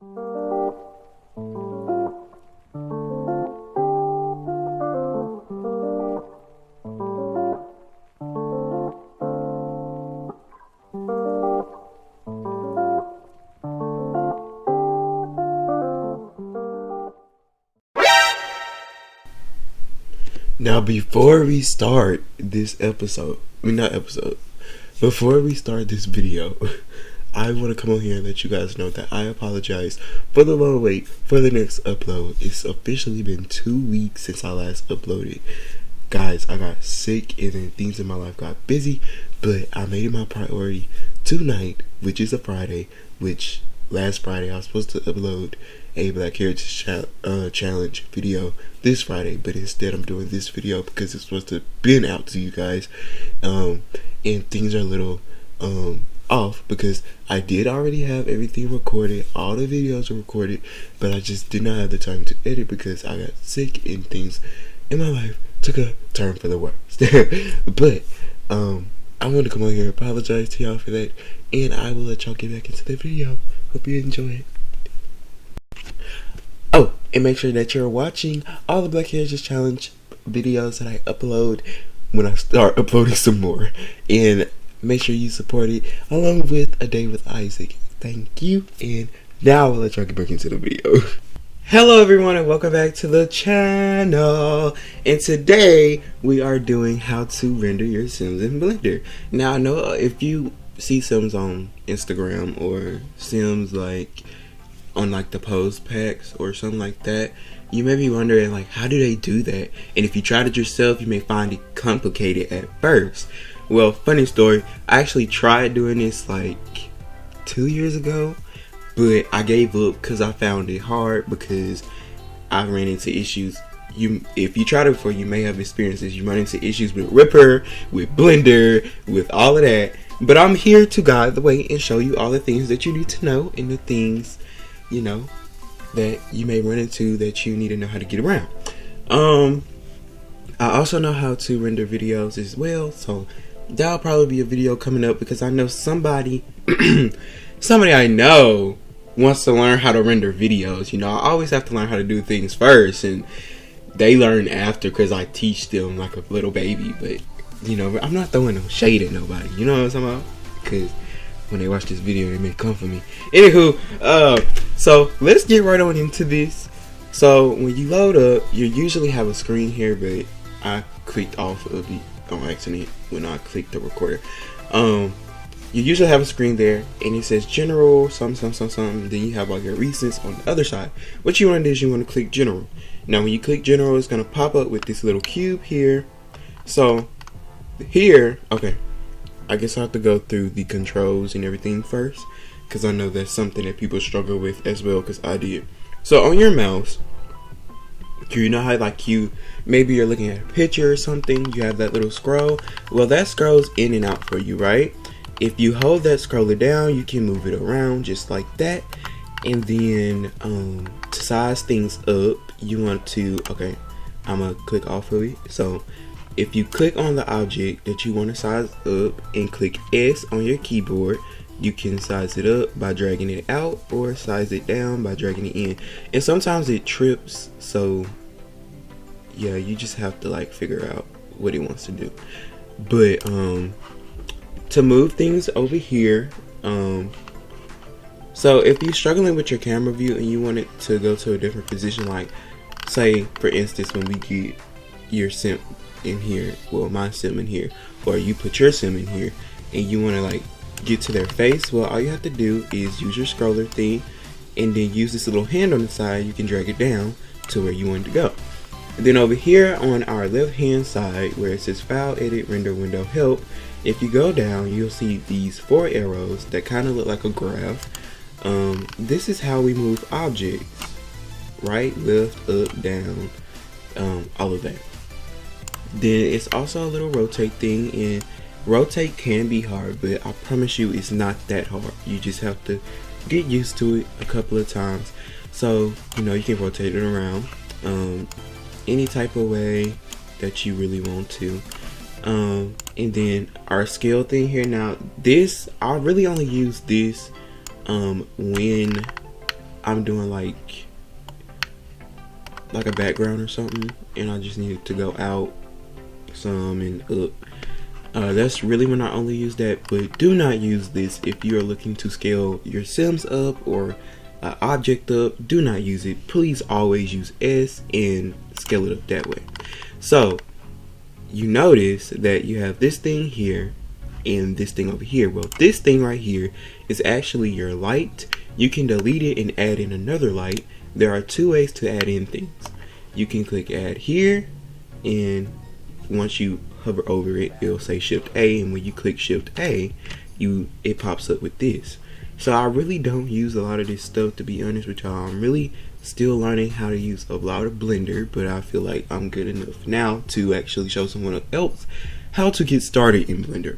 Now, before we start this before we start this video, I want to come on here and let you guys know that I apologize for the long wait for the next upload. It's officially been 2 weeks since I last uploaded. Guys, I got sick and then things in my life got busy, but I made it my priority tonight, which is a Friday, which last Friday I was supposed to upload a Black Heritage Challenge video this Friday, but instead I'm doing this video because it's supposed to have been out to you guys, and things are a little off because I did already have everything recorded, all the videos are recorded, but I just did not have the time to edit because I got sick and things in my life took a turn for the worst. But I want to come on here and apologize to y'all for that, and I will let y'all get back into the video. Hope you enjoy it. Oh, and make sure that you're watching all the Black Heritage Challenge videos that I upload when I start uploading some more. And make sure you support it along with A Day with Isaac. Thank you. And now I'll let y'all get back into the video. Hello everyone and welcome back to the channel. And today we are doing how to render your Sims in Blender. Now I know if you see Sims on Instagram or Sims like on like the pose packs or something like that, you may be wondering like, how do they do that? And if you tried it yourself, you may find it complicated at first. Well, funny story, I actually tried doing this like 2 years ago, but I gave up because I found it hard because I ran into issues. If you tried it before, you may have experienced this. You run into issues with Ripper, with Blender, with all of that. But I'm here to guide the way and show you all the things that you need to know and the things, you know, that you may run into that you need to know how to get around. I also know how to render videos as well, so that'll probably be a video coming up because I know somebody I know wants to learn how to render videos. You know, I always have to learn how to do things first, and they learn after because I teach them like a little baby. But you know, I'm not throwing no shade at nobody. You know what I'm talking about? Because when they watch this video, they may come for me. Anywho, so let's get right on into this. So when you load up, you usually have a screen here, but I clicked off of it on accident when I clicked the recorder. You usually have a screen there, and it says General, something. Then you have like your recents on the other side. What you want to do is you want to click General. Now when you click General, it's going to pop up with this little cube here. So here, okay, I guess I have to go through the controls and everything first, because I know that's something that people struggle with as well, because I did. So on your mouse, you know how like maybe you're looking at a picture or something, you have that little scroll. Well, that scrolls in and out for you, right? If you hold that scroller down, you can move it around just like that. And then to size things up, you want to, okay, I'm gonna click off of it. So if you click on the object that you want to size up and click S on your keyboard, you can size it up by dragging it out or size it down by dragging it in. And sometimes it trips, so yeah, you just have to like figure out what it wants to do. But to move things over here, so if you're struggling with your camera view and you want it to go to a different position, like say for instance when we get your sim in here, well my sim in here, or you put your sim in here and you want to like get to their face, well all you have to do is use your scroller thing and then use this little hand on the side. You can drag it down to where you want it to go. And then over here on our left hand side where it says File, Edit, Render, Window, Help, if you go down you'll see these 4 arrows that kind of look like a graph. This is how we move objects: right, left, up, down, all of that. Then it's also a little rotate thing, and rotate can be hard, but I promise you it's not that hard. You just have to get used to it a couple of times. So you know you can rotate it around any type of way that you really want to. And then our scale thing here, now this I really only use this when I'm doing like a background or something, and I just need it to go out some and up. That's really when I only use that, but do not use this if you are looking to scale your Sims up or object up. Do not use it. Please always use S and scale it up that way. So you notice that you have this thing here and this thing over here. Well, this thing right here is actually your light. You can delete it and add in another light. There are two ways to add in things. You can click add here, and once you hover over it, it'll say Shift A, and when you click Shift A, it pops up with this. So I really don't use a lot of this stuff, to be honest with y'all. I'm really still learning how to use a lot of Blender, but I feel like I'm good enough now to actually show someone else how to get started in Blender.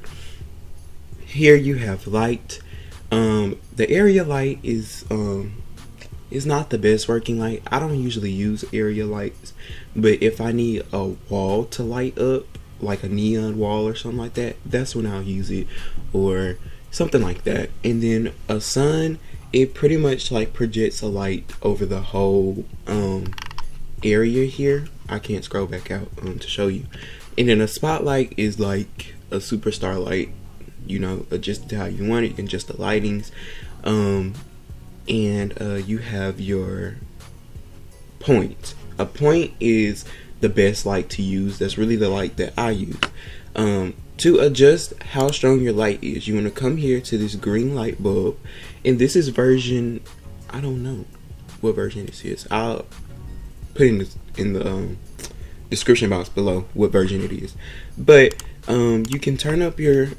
Here you have light. The area light is not the best working light. I don't usually use area lights, but if I need a wall to light up, like a neon wall or something like that, that's when I'll use it, or something like that. And then a sun, it pretty much like projects a light over the whole area here. I can't scroll back out to show you. And then a spotlight is like a superstar light, you know, adjusted how you want it, and just the lightings. And you have your point. A point is the best light to use. That's really the light that I use. To adjust how strong your light is, you want to come here to this green light bulb, and this is version, I don't know what version this is. I'll put in the description box below what version it is. But you can turn up your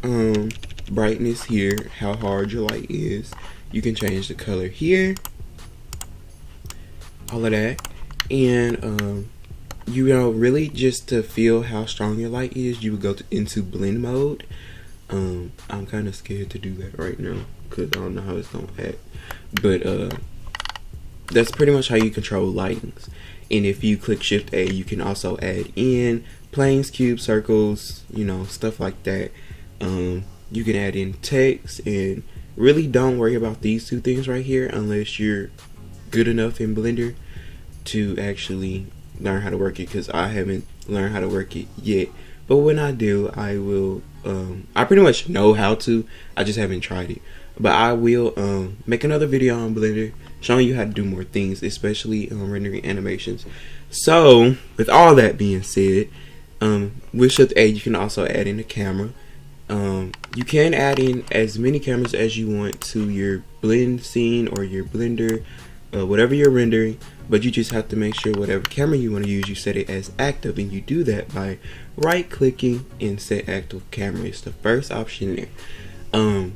brightness here, how hard your light is. You can change the color here, all of that. And you know, really just to feel how strong your light is, you would go into blend mode. I'm kind of scared to do that right now because I don't know how it's gonna act, but that's pretty much how you control lightings. And if you click Shift A, you can also add in planes, cubes, circles, you know, stuff like that. You can add in text, and really don't worry about these two things right here unless you're good enough in Blender to actually learn how to work it, because I haven't learned how to work it yet. But when I do, I will I pretty much know how to, I just haven't tried it. But I will make another video on Blender showing you how to do more things, especially rendering animations. So with all that being said, with Shift A, you can also add in a camera. You can add in as many cameras as you want to your blend scene or your Blender, whatever you're rendering, but you just have to make sure whatever camera you want to use, you set it as active, and you do that by right clicking and set active camera. It's the first option there.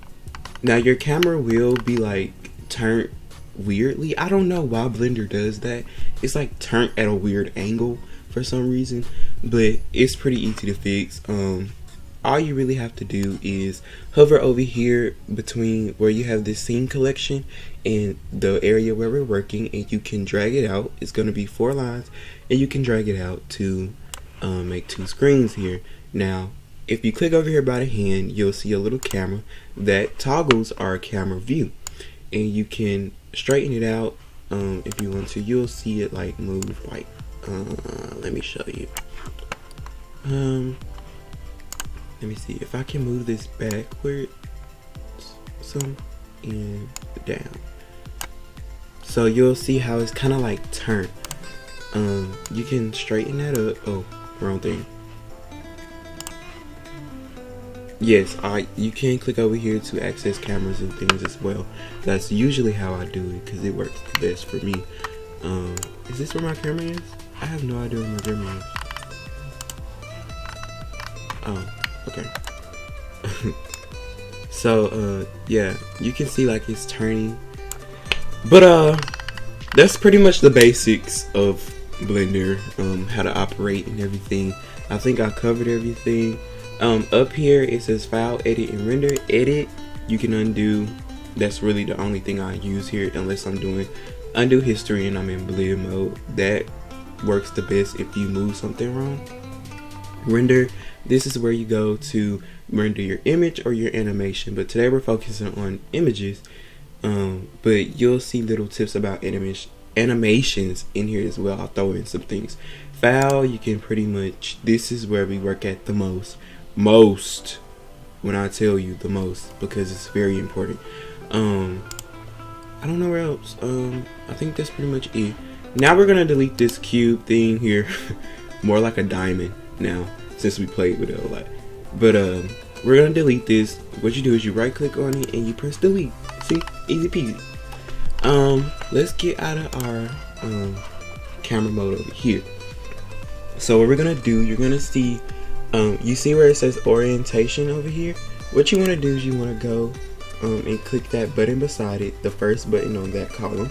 Now your camera will be like turned weirdly. I don't know why Blender does that. It's like turned at a weird angle for some reason, but it's pretty easy to fix. All you really have to do is hover over here between where you have this scene collection and the area where we're working, and you can drag it out. It's going to be 4 lines, and you can drag it out to make 2 screens here. Now if you click over here by the hand, you'll see a little camera that toggles our camera view, and you can straighten it out if you want to. You'll see it like move like let me show you. Let me see if I can move this backwards some and down, so you'll see how it's kind of like turned. You can straighten that up. Oh, wrong thing. Yes, you can click over here to access cameras and things as well. That's usually how I do it because it works the best for me. Is this where my camera is? I have no idea where my camera is. Oh, okay. So yeah, you can see like it's turning, but that's pretty much the basics of Blender, how to operate and everything. I think I covered everything. Up here it says file, edit, and render. Edit, you can undo. That's really the only thing I use here, unless I'm doing undo history and I'm in blend mode. That works the best if you move something wrong. Render, this is where you go to render your image or your animation, but today we're focusing on images. But you'll see little tips about animations in here as well. I'll throw in some things. File, you can pretty much, this is where we work at the most when I tell you the most, because it's very important. I don't know where else. I think that's pretty much it. Now we're gonna delete this cube thing here. More like a diamond now, since we played with it a lot. But we're gonna delete this. What you do is you right click on it and you press delete. See, easy peasy. Let's get out of our camera mode over here. So what we're gonna do, you're gonna see, you see where it says orientation over here. What you want to do is you want to go and click that button beside it, the first button on that column.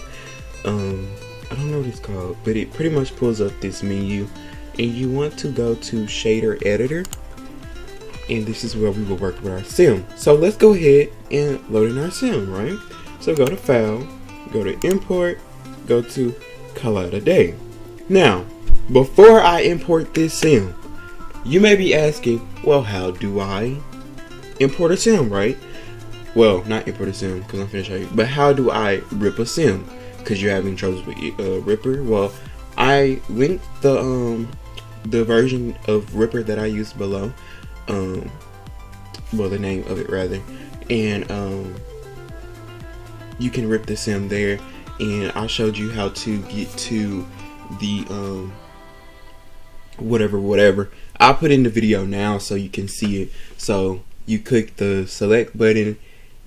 I don't know what it's called, but it pretty much pulls up this menu, and you want to go to shader editor, and this is where we will work with our sim. So let's go ahead and load in our sim, right? So go to file, go to import, go to color day. Now before I import this sim, you may be asking, well, how do I import a sim, right? Well, not import a sim, because I'm finna show you, but how do I rip a sim? Because you're having troubles with Ripper. Well, I linked the version of Ripper that I used below, well, the name of it rather, and you can rip the sim there, and I showed you how to get to the whatever. I'll put in the video now so you can see it. So you click the select button,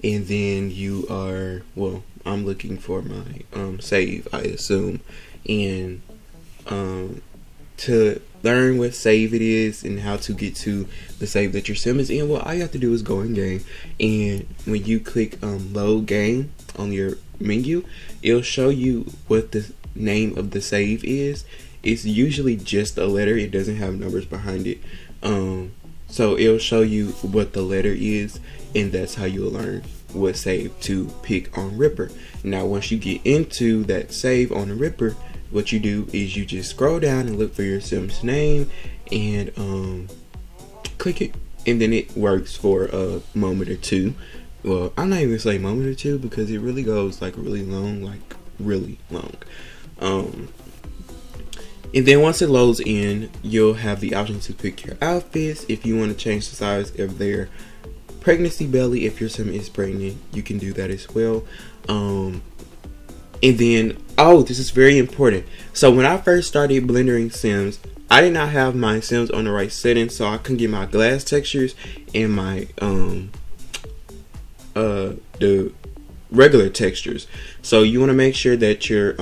and then you are, well, I'm looking for my save, I assume, and to learn what save it is and how to get to the save that your sim is in, well, all you have to do is go in game, and when you click load game on your menu, it'll show you what the name of the save is. It's usually just a letter, it doesn't have numbers behind it, so it'll show you what the letter is, and that's how you'll learn what save to pick on Ripper. Now once you get into that save on the Ripper, what you do is you just scroll down and look for your sim's name and click it, and then it works for a moment or two. Well, I'm not even gonna say moment or two, because it really goes like really long. And then once it loads in, you'll have the option to pick your outfits. If you want to change the size of their pregnancy belly, if your sim is pregnant, you can do that as well. And then, oh, this is very important. So when I first started blendering sims, I did not have my sims on the right settings, so I couldn't get my glass textures and my the regular textures. So you want to make sure that your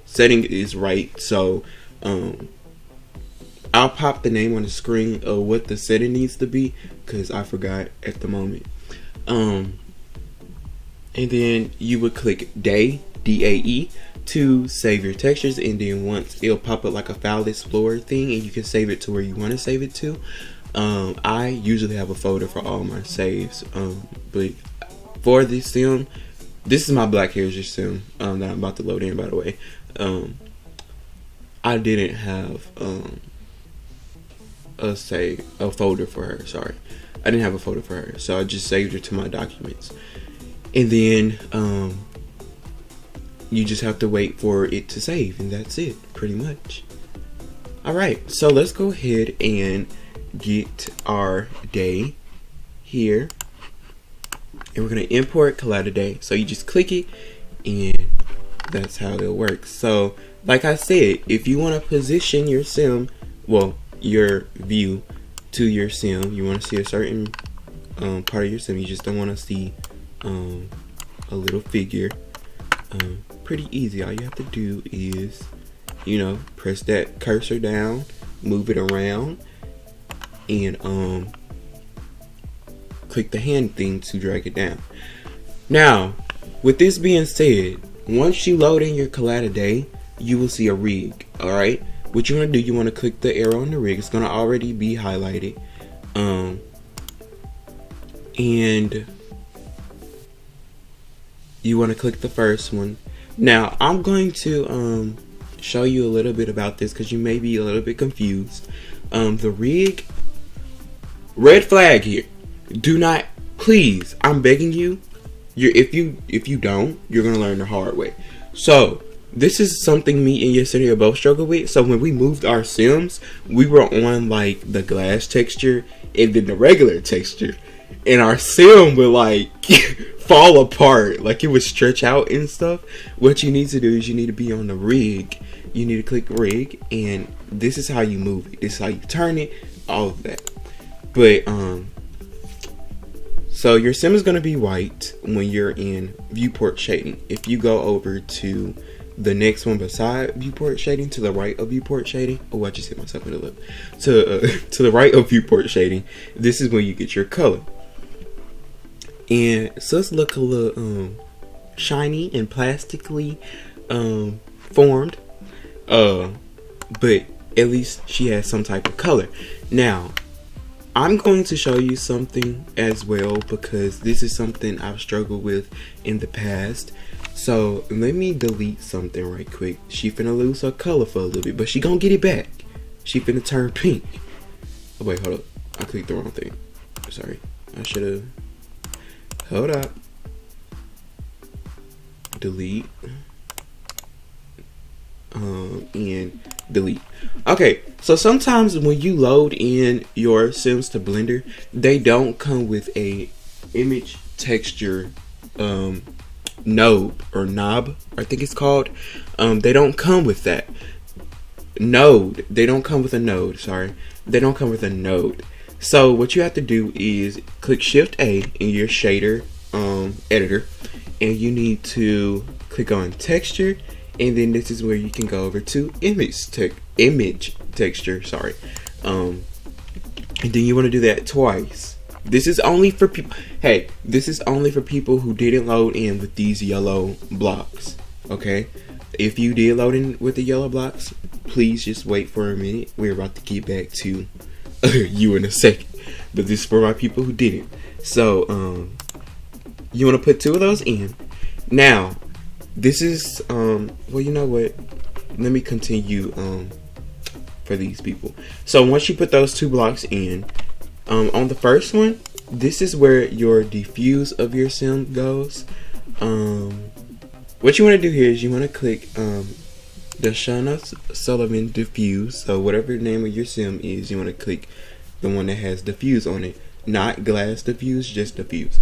setting is right. So I'll pop the name on the screen of what the setting needs to be, because I forgot at the moment. And then you would click day, DAE, to save your textures, and then once it'll pop up like a file explorer thing, and you can save it to where you want to save it to. I usually have a folder for all my saves, but for this sim, this is my Black Heritage sim that I'm about to load in, by the way. I didn't have a folder for her. Sorry, I didn't have a folder for her, so I just saved her to my documents. And then you just have to wait for it to save, and that's it, pretty much. Alright, so let's go ahead and get our day here, and we're going to import Collider Day. So you just click it, and that's how it works. So like I said, if you want to position your sim, well, your view to your sim, you want to see a certain part of your sim, you just don't want to see a little figure. Pretty easy. All you have to do is, you know, press that cursor down, move it around, and click the hand thing to drag it down. Now, with this being said, once you load in your Collider Day, you will see a rig. Alright, what you want to do, you want to click the arrow on the rig. It's going to already be highlighted, and you want to click the first one. Now I'm going to show you a little bit about this, because you may be a little bit confused. The rig, red flag here, do not, please, I'm begging you, if you don't, you're gonna learn the hard way. So this is something me and yesterday both struggled with. So when we moved our Sims, we were on like the glass texture and then the regular texture, and our sim would like fall apart, like it would stretch out and stuff. What you need to do is you need to be on the rig. You need to click rig, and this is how you move it. This is how you turn it, all of that. But so your sim is gonna be white when you're in viewport shading. If you go over to the next one beside viewport shading, to the right of viewport shading. Oh, I just hit myself in the lip. To the right of viewport shading, this is when you get your color. And so let's look a little shiny and plastically formed. But at least she has some type of color. Now, I'm going to show you something as well, because this is something I've struggled with in the past. So let me delete something right quick. She finna lose her color for a little bit, but she gonna get it back. She finna turn pink. Oh wait, hold up. I clicked the wrong thing. Sorry. I should've. Hold up. Delete. And delete. Okay, so sometimes when you load in your Sims to Blender, they don't come with a image texture node or knob, I think it's called. They don't come with that node. They don't come with a node. Sorry, they don't come with a node. So what you have to do is click Shift A in your shader editor, and you need to click on texture, and then this is where you can go over to image texture. Sorry, and then you want to do that twice. This is only for people. Hey, this is only for people who didn't load in with these yellow blocks. Okay, if you did load in with the yellow blocks, please just wait for a minute. We're about to get back to you in a second, but this is for my people who didn't. So you want to put 2 of those in. Now this is well, you know what, let me continue for these people. So once you put those 2 blocks in, on the first one, this is where your diffuse of your sim goes. What you want to do here is you want to click the Shana Sullivan diffuse. So whatever the name of your sim is, you want to click the one that has diffuse on it, not glass diffuse, just diffuse.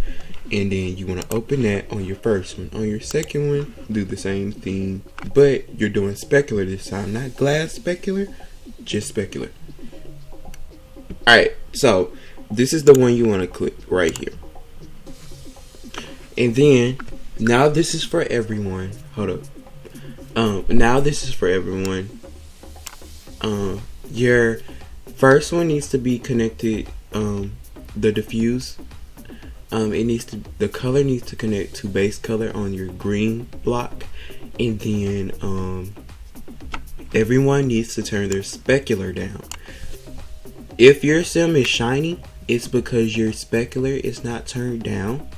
And then you want to open that on your first one. On your second one, do the same thing, but you're doing specular this time, not glass specular, just specular. Alright, so this is the one you want to click right here. And then now this is for everyone. Hold up. Now this is for everyone. Your first one needs to be connected, the diffuse. The color needs to connect to base color on your green block, and then everyone needs to turn their specular down. If your sim is shiny, it's because your specular is not turned down.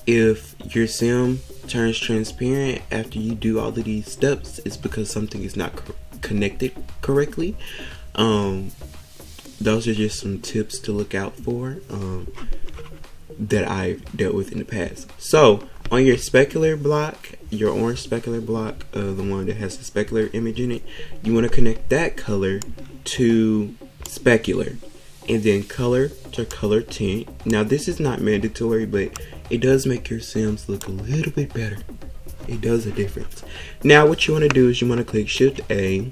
If your sim turns transparent after you do all of these steps, it's because something is not connected correctly. Those are just some tips to look out for that I've dealt with in the past. So on your specular block, your orange specular block, the one that has the specular image in it, you want to connect that color to specular, and then color to color tint. Now this is not mandatory, but it does make your sims look a little bit better. It does a difference. Now what you want to do is you want to click Shift A,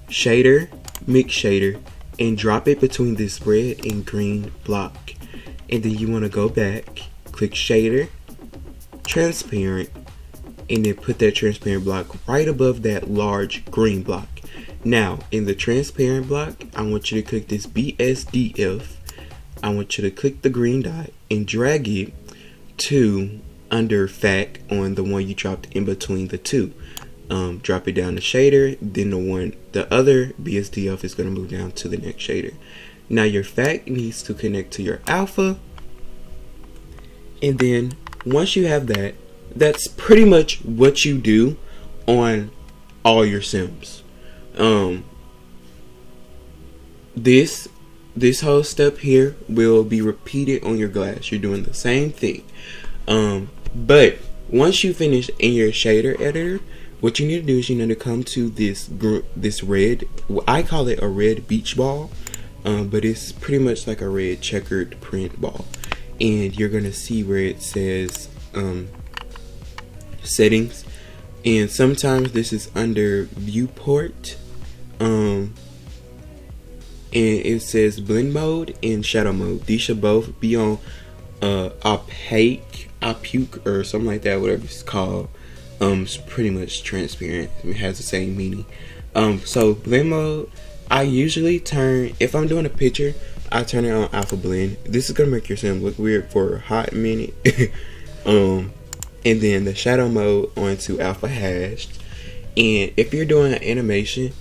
shader, mix shader, and drop it between this red and green block. And then you want to go back, click shader, transparent, and then put that transparent block right above that large green block. Now in the transparent block, I want you to click this BSDF. I want you to click the green dot and drag it to under FAC on the one you dropped in between the two. Drop it down to shader, then the other BSDF is going to move down to the next shader. Now your FAC needs to connect to your alpha, and then once you have that, that's pretty much what you do on this whole step here will be repeated on your glass. You're doing the same thing. But once you finish in your shader editor, what you need to do is you need to come to this red, I call it a red beach ball, but it's pretty much like a red checkered print ball. And you're gonna see where it says settings, and sometimes this is under viewport, and it says blend mode and shadow mode. These should both be on opaque or something like that, whatever it's called. It's pretty much transparent. It has the same meaning. So blend mode, I usually turn, if I'm doing a picture, I turn it on alpha blend. This is gonna make your sim look weird for a hot minute. And then the shadow mode onto alpha hashed. And if you're doing an animation,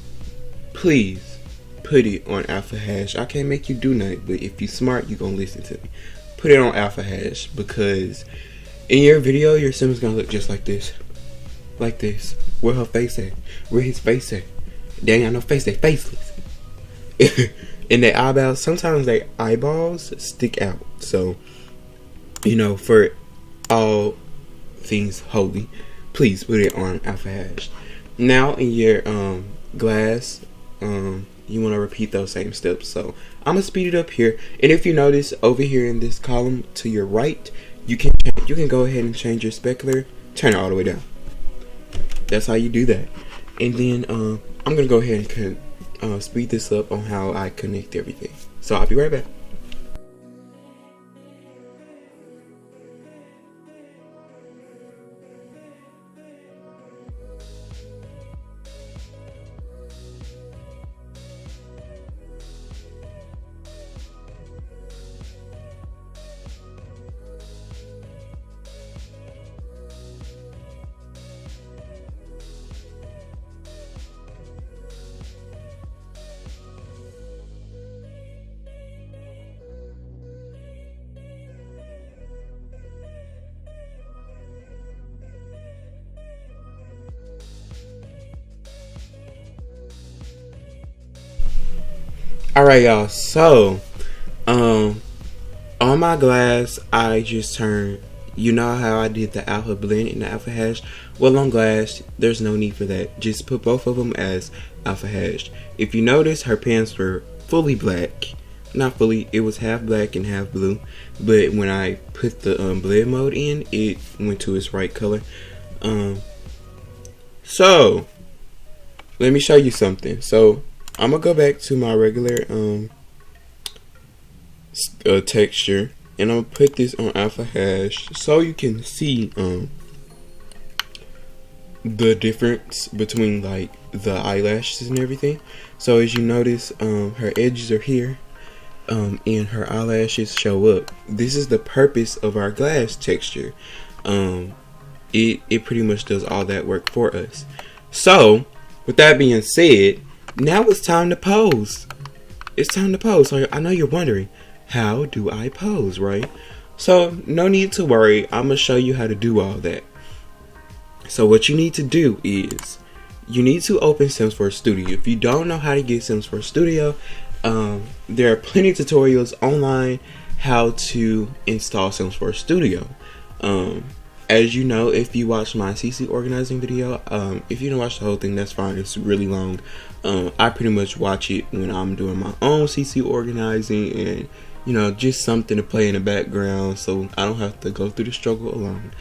please put it on alpha hash. I can't make you do nothing, but if you're smart, you're gonna listen to me. Put it on alpha hash, because in your video, your sim is gonna look just like this. Like this. Where her face at? Where his face at? They ain't got no face, they faceless. And their eyeballs, sometimes their eyeballs stick out. So, you know, for all things holy, please put it on alpha hash. Now in your glass, you want to repeat those same steps. So I'm gonna speed it up here, and if you notice over here in this column to your right, you can go ahead and change your specular, turn it all the way down. That's how you do that. And then I'm gonna go ahead and speed this up on how I connect everything. So I'll be right back. Alright, y'all, so on my glass, I just turned, you know how I did the alpha blend and the alpha hash? Well, on glass, there's no need for that. Just put both of them as alpha hash. If you notice, her pants were fully black. Not fully, it was half black and half blue. But when I put the blend mode in, it went to its right color. So let me show you something. So I'm gonna go back to my regular texture, and I'm gonna put this on alpha hash so you can see the difference between like the eyelashes and everything. So as you notice, her edges are here, and her eyelashes show up. This is the purpose of our glass texture. It pretty much does all that work for us. So with that being said, now it's time to pose. It's time to pose. So I know you're wondering, how do I pose, right? So no need to worry. I'm gonna show you how to do all that. So what you need to do is you need to open Sims 4 Studio. If you don't know how to get Sims 4 Studio, there are plenty of tutorials online how to install Sims 4 Studio. As you know, if you watch my CC organizing video, if you don't watch the whole thing, that's fine. It's really long. I pretty much watch it when I'm doing my own CC organizing, and you know, just something to play in the background so I don't have to go through the struggle alone.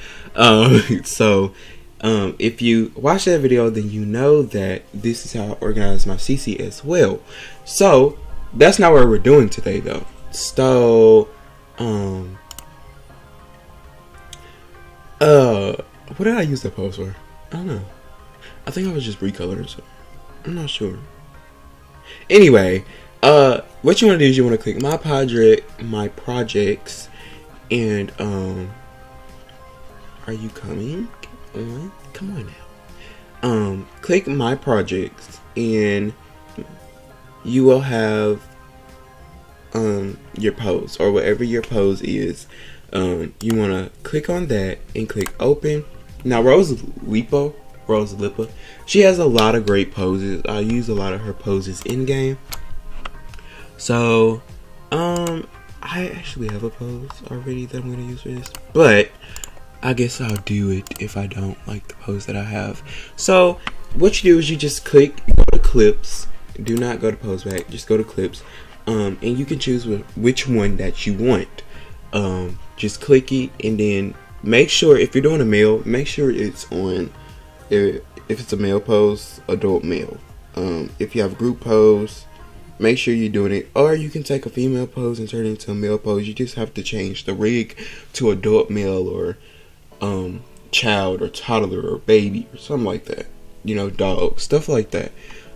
If you watch that video, then you know that this is how I organize my CC as well. So that's not what we're doing today though. So what did I use that pose for? I don't know. I think I was just recoloring something. I'm not sure. Anyway, what you want to do is you want to click my projects, and are you coming on? Come on now. Click my projects, and you will have your pose, or whatever your pose is. You want to click on that and click open. Now Rose Lipa, she has a lot of great poses. I use a lot of her poses in game. So I actually have a pose already that I'm gonna use for this, but I guess I'll do it if I don't like the pose that I have. So what you do is you just go to clips. Do not go to pose back. Just go to clips, and you can choose which one that you want. Just click it, and then make sure if you're doing a male, make sure it's on. If it's a male pose, adult male. If you have group pose, make sure you're doing it. Or you can take a female pose and turn it into a male pose. You just have to change the rig to adult male or child or toddler or baby or something like that. You know, dog, stuff like that.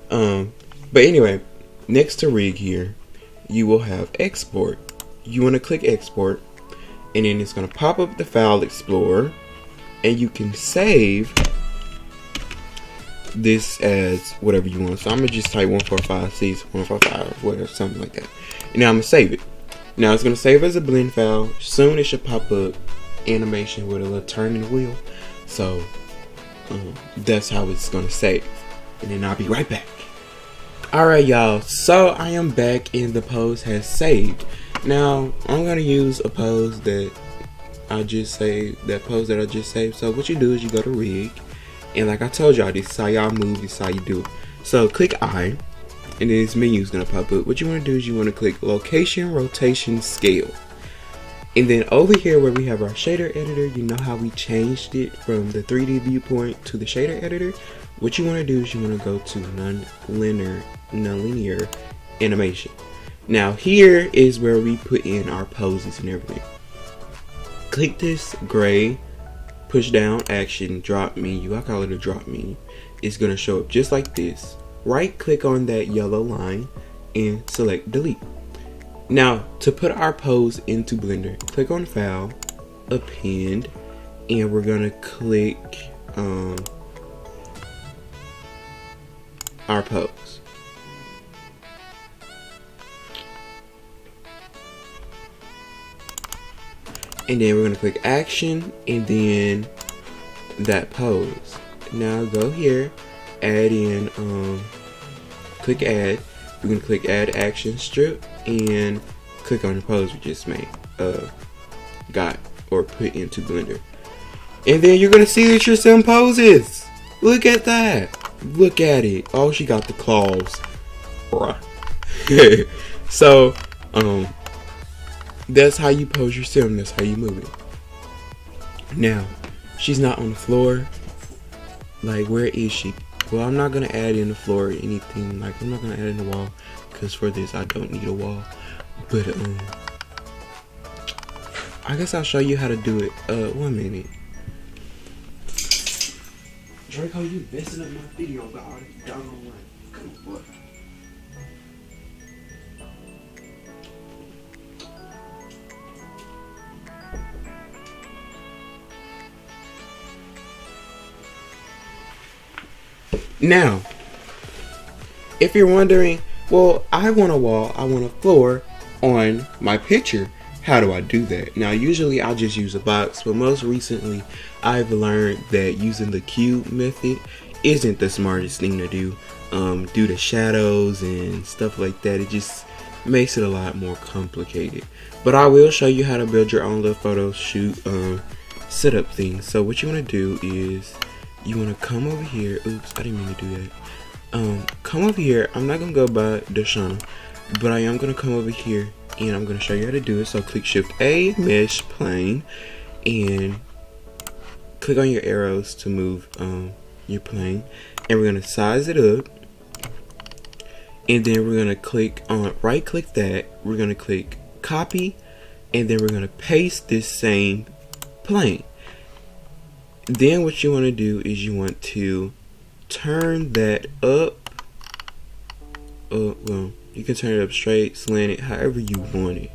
But anyway, next to rig here, you will have export. You want to click export, and then it's going to pop up the file explorer, and you can save this as whatever you want. So I'm gonna just type 145C 145 whatever, something like that, and now I'm gonna save it. Now it's gonna save as a blend file. Soon it should pop up animation with a little turning wheel. So that's how it's gonna save, and then I'll be right back. Alright y'all, so I am back and the pose has saved. Now I'm gonna use a pose that I just saved, So what you do is you go to rig, and like I told y'all, this is how y'all move, this is how you do it. So click I, and then this menu is gonna pop up. What you wanna do is you wanna click location, rotation, scale. And then over here where we have our shader editor, you know how we changed it from the 3D viewpoint to the shader editor? What you wanna do is you wanna go to nonlinear animation. Now here is where we put in our poses and everything. Click this gray push down action drop menu. I call it a drop menu. It's gonna show up just like this. Right click on that yellow line and select delete. Now to put our pose into Blender, click on file, append, and we're gonna click our pose. And then we're going to click action and then that pose. Now go here, add in, click add. We're going to click add action strip and click on the pose we just made, got or put into Blender. And then you're going to see that your sim poses. Look at that. Look at it. Oh, she got the claws. Bruh. So, that's how you pose your sim. That's how you move it. Now, she's not on the floor. Like, where is she? Well, I'm not gonna add in the floor or anything. Like, I'm not gonna add in the wall because for this I don't need a wall. But I guess I'll show you how to do it. 1 minute. Draco, you messing up my video, God. Doggone right. Good boy. Now, if you're wondering, well, I want a wall, I want a floor on my picture. How do I do that? Now, usually I just use a box, but most recently I've learned that using the cube method isn't the smartest thing to do. Due to shadows and stuff like that, it just makes it a lot more complicated. But I will show you how to build your own little photo shoot setup thing. So what you want to do is you want to come over here. Oops, I didn't mean to do that. Come over here. I'm not gonna go by Dashana, but I am gonna come over here and I'm gonna show you how to do it. So click Shift A, Mesh Plane, and click on your arrows to move your plane, and we're gonna size it up, and then we're gonna click on right click that. We're gonna click copy, and then we're gonna paste this same plane. Then what you want to do is you want to turn that up. Well, you can turn it up straight, slant it, however you want it.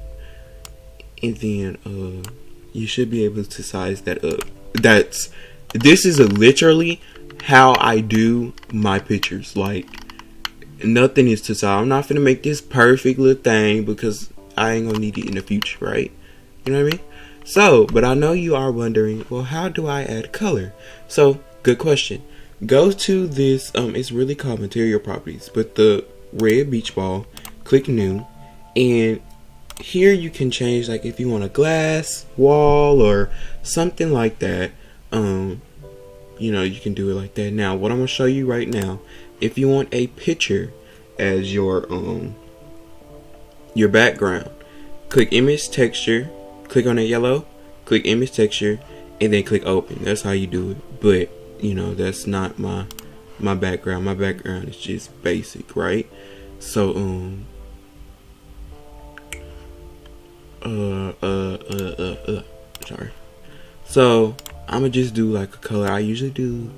And then you should be able to size that up. This is literally how I do my pictures. Like, nothing is to size. I'm not gonna make this perfect little thing because I ain't gonna need it in the future, right? You know what I mean? So, but I know you are wondering, well, how do I add color? So, good question. Go to this, it's really called material properties, but the red beach ball, click new, and here you can change, like if you want a glass wall or something like that, you know, you can do it like that. Now what I'm gonna show you right now, if you want a picture as your background, click image texture, click on that yellow, click image texture, and then click open. That's how you do it. But you know, that's not my background. My background is just basic, right? So sorry. So I'm gonna just do like a color. I usually do.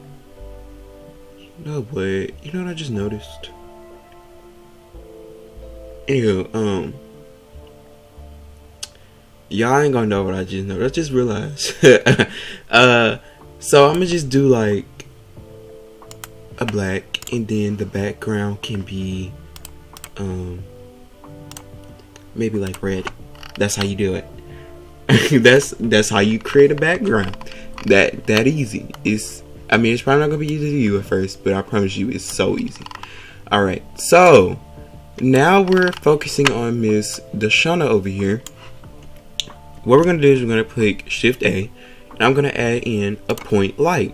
No, but you know what I just noticed? Anywho, y'all ain't gonna know what I just noticed. I just realized. So I'm gonna just do like a black, and then the background can be maybe like red. That's how you do it. that's how you create a background. That easy. I mean, it's probably not gonna be easy to you at first, but I promise you it's so easy. Alright, so now we're focusing on Miss Deshauna over here. What we're gonna do is we're gonna click Shift A, and I'm gonna add in a point light.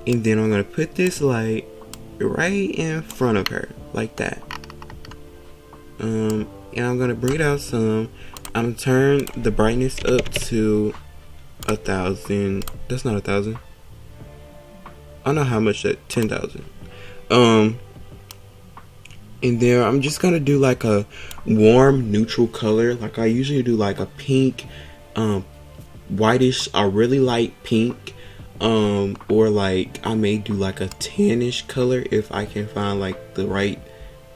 And then I'm gonna put this light right in front of her, like that. And I'm gonna bring it out some. I'm gonna turn the brightness up to 1,000. That's not 1,000. I don't know how much that. 10,000. And then I'm just gonna do like a warm neutral color. Like I usually do like a pink, whitish, a really light pink. Or like I may do like a tannish color if I can find like the right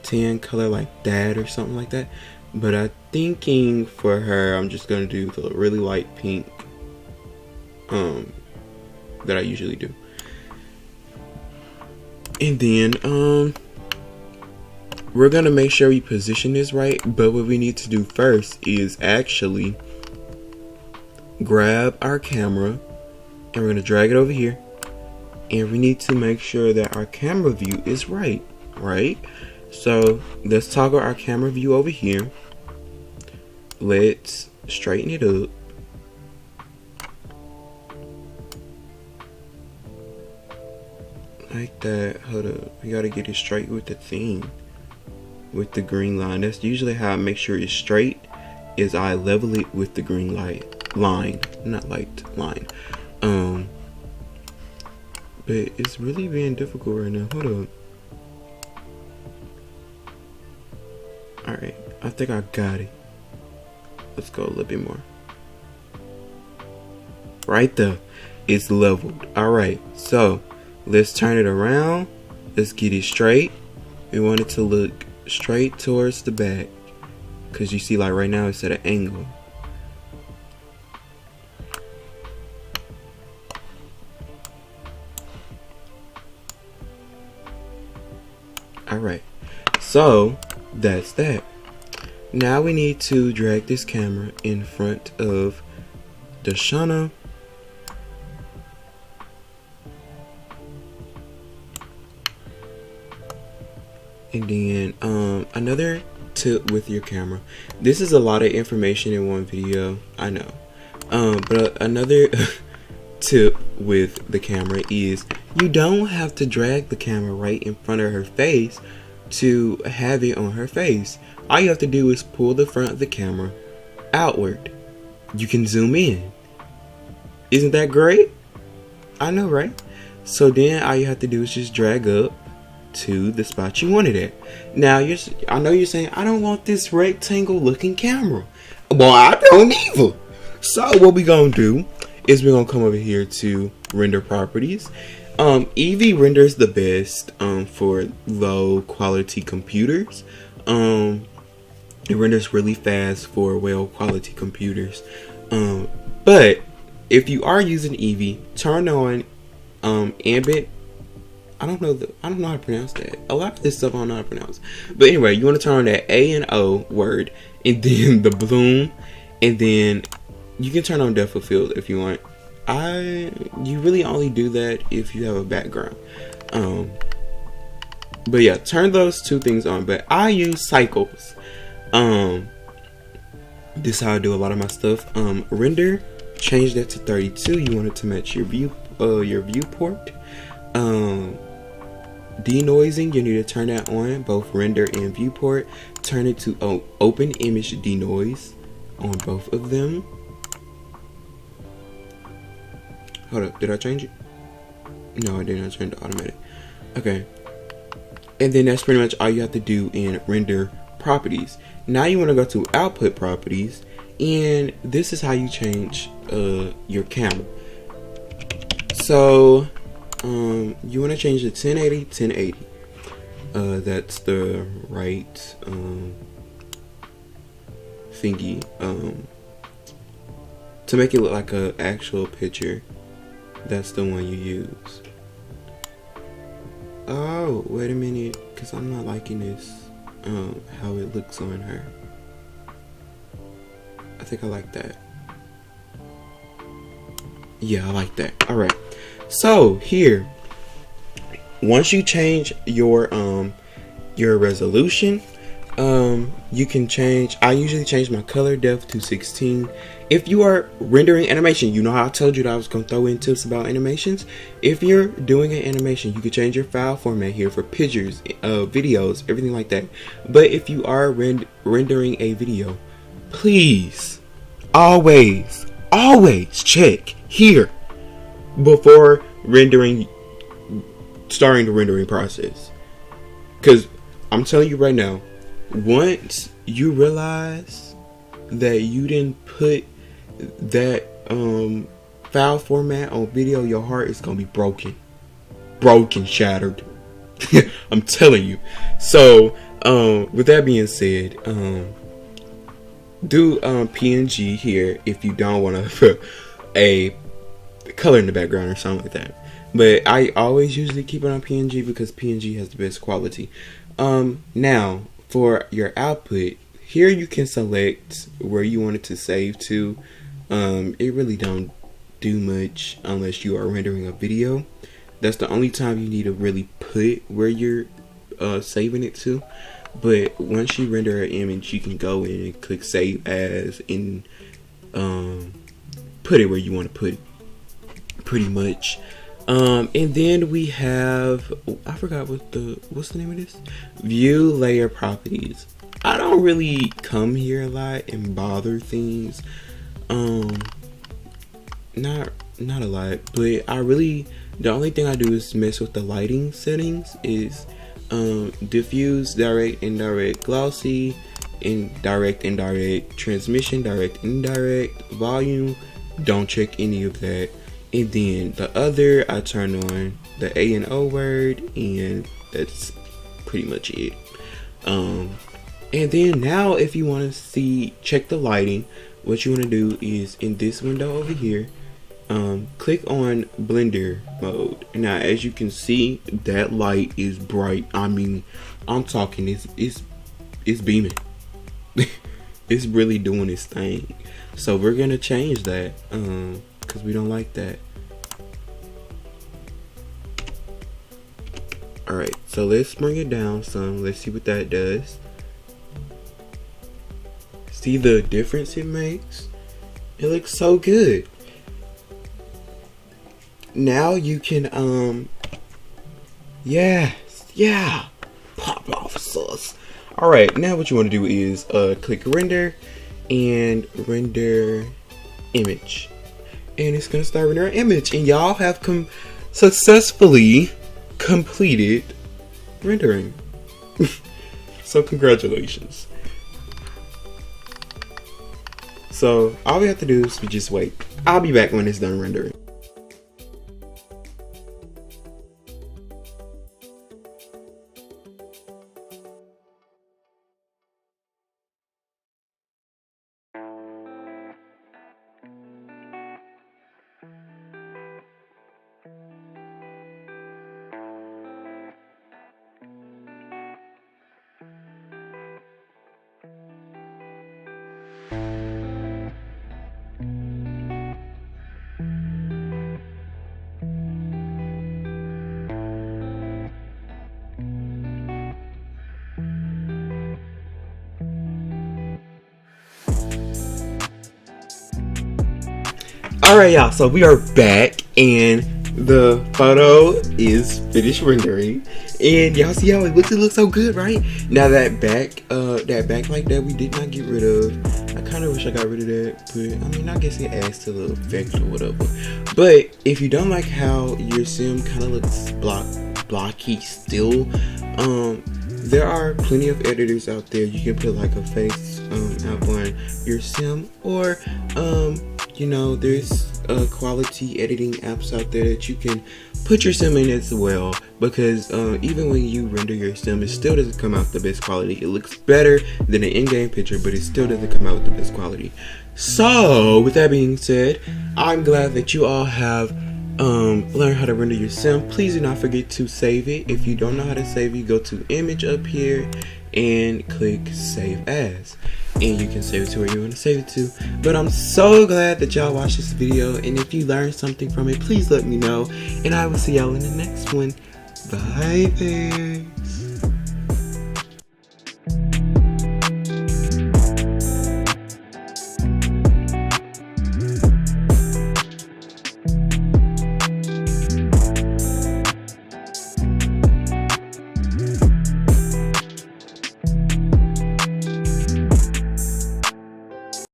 tan color, like that or something like that. But I'm thinking for her, I'm just gonna do the really light pink that I usually do. And then we're gonna make sure we position this right. But what we need to do first is actually grab our camera, and we're gonna drag it over here, and we need to make sure that our camera view is right. So let's toggle our camera view over here. Let's straighten it up. Like that. Hold up, we gotta get it straight with the thing, with the green line. That's usually how I make sure it's straight, is I level it with the green line. But it's really being difficult right now. Hold up. Alright, I think I got it. Let's go a little bit more. Right there. It's leveled. Alright, so let's turn it around. Let's get it straight. We want it to look straight towards the back, because you see, like right now it's at an angle. Alright, so that's that. Now we need to drag this camera in front of Deshauna. And then another tip with your camera. This is a lot of information in one video, I know. But another tip with the camera is you don't have to drag the camera right in front of her face to have it on her face. All you have to do is pull the front of the camera outward. You can zoom in. Isn't that great? I know, right? So then all you have to do is just drag up to the spot you wanted it. Now I know you're saying, I don't want this rectangle looking camera. Well, I don't either. So what we gonna do is we're gonna come over here to render properties. Eevee renders the best for low quality computers. It renders really fast for well quality computers. But if you are using Eevee, turn on ambient. I don't know how to pronounce that. A lot of this stuff I don't know how to pronounce. But anyway, you want to turn on that A and O word, and then the bloom, and then you can turn on depth of field if you want. You really only do that if you have a background. But yeah, turn those two things on. But I use cycles. This is how I do a lot of my stuff. Render, change that to 32. You want it to match your viewport. Denoising, you need to turn that on, both render and viewport. Turn it to open image denoise on both of them. Hold up, did I change it? No, I did not change the automatic. Okay. And then that's pretty much all you have to do in render properties. Now you want to go to output properties, and this is how you change your camera. So you want to change the 1080 1080. That's the right thingy, to make it look like an actual picture. That's the one you use. Oh, wait a minute, because I'm not liking this, how it looks on her. I think I like that. Yeah, I like that. Alright, so here, once you change your resolution, you can change, I usually change my color depth to 16. If you are rendering animation, you know how I told you that I was going to throw in tips about animations. If you're doing an animation, you can change your file format here for pictures, videos, everything like that. But if you are rendering a video, please always check here before starting the rendering process. Because I'm telling you right now, once you realize that you didn't put that file format on video, your heart is gonna be broken, shattered. I'm telling you. So with that being said, do PNG here if you don't want to put a color in the background or something like that. But I always usually keep it on PNG because PNG has the best quality. Now for your output, here you can select where you want it to save to. It really don't do much unless you are rendering a video. That's the only time you need to really put where you're saving it to. But once you render an image, you can go in and click save as and put it where you want to put it, pretty much. And then we have, I forgot what's the name of this? View layer properties. I don't really come here a lot and bother things. Not a lot, but the only thing I do is mess with the lighting settings. Is diffuse, direct, indirect, glossy, indirect, transmission, direct, indirect, volume. Don't check any of that. And then the other, I turn on the A and O word, and that's pretty much it. And then now if you want to check the lighting, what you want to do is in this window over here, click on blender mode. Now as you can see, that light is bright. I mean, I'm talking, it's beaming. It's really doing its thing. So we're gonna change that because we don't like that. Alright, so let's bring it down some. Let's see what that does. See the difference it makes? It looks so good. Now you can yeah, pop off sauce. Alright, now what you want to do is click render and render image, and it's gonna start rendering image, and y'all have successfully completed rendering. So congratulations. So all we have to do is just wait. I'll be back when it's done rendering. Alright, y'all, so we are back, and the photo is finished rendering, and y'all see how it looks? It looks so good, right? Now that backlight that we did not get rid of, I kind of wish I got rid of that, but I mean, I guess it adds to the effect or whatever. But if you don't like how your sim kind of looks blocky still, there are plenty of editors out there. You can put like a face outline your sim, or you know, there's quality editing apps out there that you can put your sim in as well, because even when you render your sim, it still doesn't come out the best quality. It looks better than an in-game picture, but it still doesn't come out with the best quality. So with that being said, I'm glad that you all have learn how to render your sim. Please do not forget to save it. If you don't know how to save it, go to image up here and click save as, and you can save it to where you want to save it to. But I'm so glad that y'all watched this video, and if you learned something from it, please let me know, and I will see y'all in the next one. Bye there.